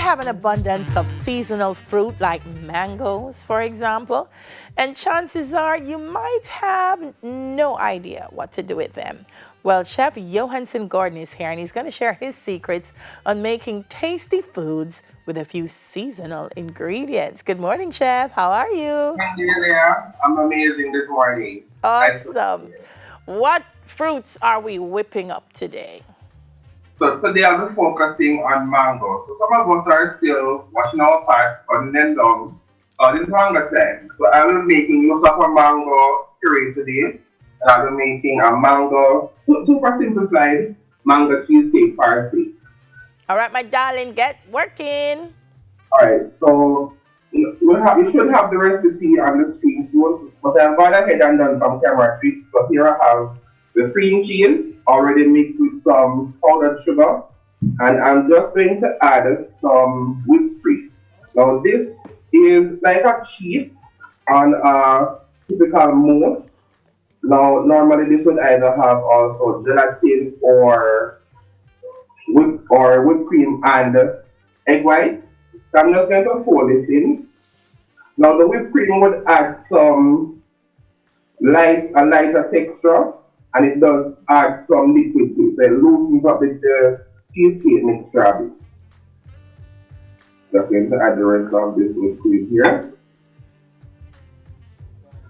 have an abundance of seasonal fruit like mangoes, for example, and chances are you might have no idea what to do with them. Well, Chef Johansson Gordon is here and he's going to share his secrets on making tasty foods with a few seasonal ingredients. Good morning, Chef. How are you? Hi there. I'm amazing this morning. Nice to be Awesome. here. What fruits are we whipping up today? So today I'll be focusing on mango. So some of us are still washing our pots, cutting them down. This mango time. So I will be making use of a mango puree today. And I'll be making a mango, super simplified mango cheesecake party. All right, my darling, get working. Alright, so you should have the recipe on the screen soon, but I've gone ahead and done some camera tricks. So here I have the cream cheese already mixed with some powdered sugar, and I'm just going to add some whipped cream. Now this is like a cheat on a typical mousse. Now normally this would either have also gelatin or whipped cream and egg whites. So I'm just going to fold this in. Now the whipped cream would add some a lighter texture, and it does add some liquid to it. So it loosens up the cheesecake mixture a bit. Just going to add the rest of this whipped cream here.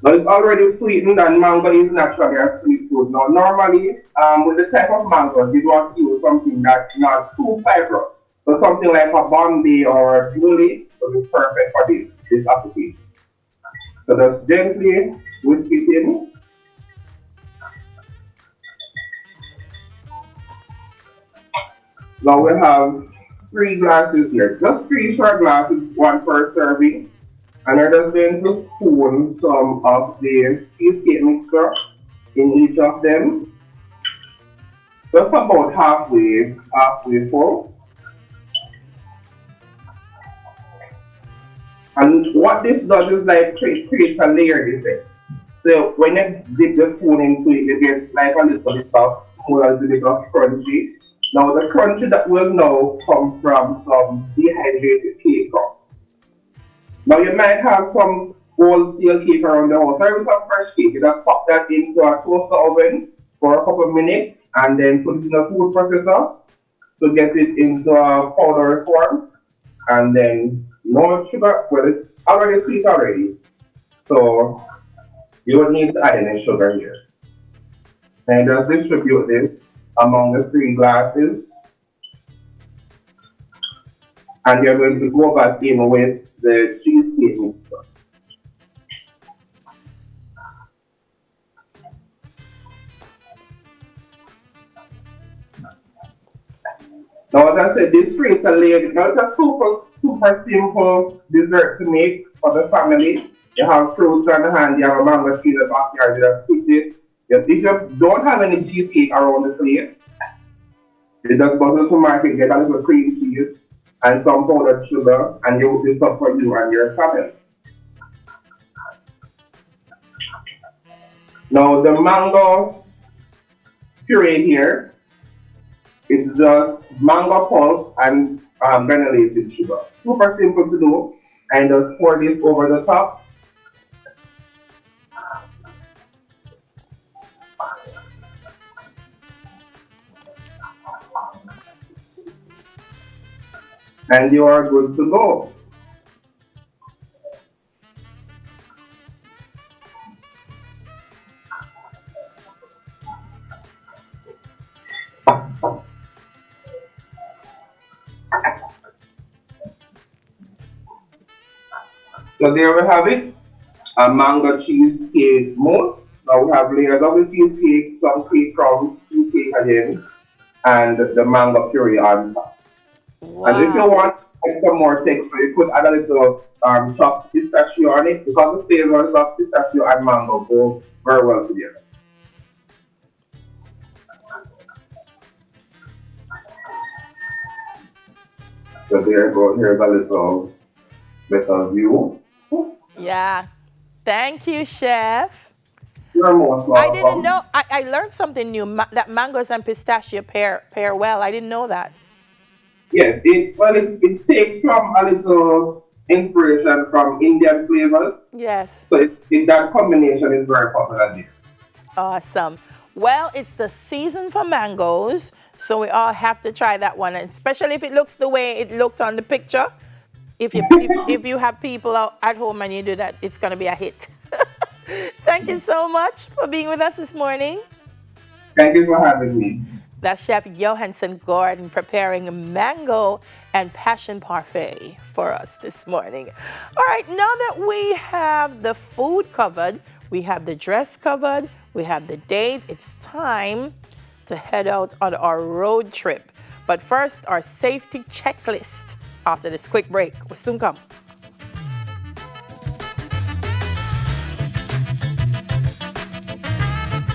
Now it's already sweetened, and mango is naturally a sweet fruit. Now normally, with the type of mangoes, you want to use something that's not too fibrous. So something like a Bombay or a Julie will be perfect for this application. So just gently whisk it in. Now we have 3 glasses here, just 3 short glasses, one per serving. And I'm just going to spoon some of the cheesecake mixture in each of them, just about halfway full. And what this does is like creates a layered effect. So when you dip the spoon into it, you get like a little bit of small, a little bit of crunchy. Now the crunchy that will now come from some dehydrated cake. Now you might have some wholesale cake around the house, or even some fresh cake. You just pop that into a toaster oven for a couple of minutes and then put it in a food processor to get it into a powder form. And then no sugar, well it's already sweet already. So you don't need to add any sugar here. And just distribute this among the 3 glasses. And you're going to go back in with the cheesecake mixture. Now, as I said, this creates a layer. Now, it's a super simple dessert to make for the family. You have fruits on the hand, you have a mango tree in the backyard, you just pick this. If you don't have any cheesecake around the place, you just go to the supermarket, get a little cream cheese and some powdered sugar, and you whip this up for you and your family. Now, the mango puree here, it's just mango pulp and granulated sugar. Super simple to do. And just pour this over the top. And you are good to go. So there we have it. A mango cheesecake mousse. Now we have layers of the cheesecake, some cake crumbs, cheesecake again, and the mango puree on top. And if you Wow. want like some more texture, you could add a little chopped pistachio on it because the flavors of pistachio and mango go very well together. So there you go. Here's a little better view. Yeah. Thank you, Chef. You're most I didn't welcome. know. I learned something new that mangoes and pistachio pair well. I didn't know that. Yes, it takes from a little inspiration from Indian flavors. Yes. So that combination is very popular there. Awesome. Well, it's the season for mangoes, so we all have to try that one, and especially if it looks the way it looked on the picture. If you have people out at home and you do that, it's gonna be a hit. Thank you so much for being with us this morning. Thank you for having me. That's Chef Johansson Gordon preparing mango and passion parfait for us this morning. All right, now that we have the food covered, we have the dress covered, we have the date, it's time to head out on our road trip. But first, our safety checklist after this quick break. We'll soon come.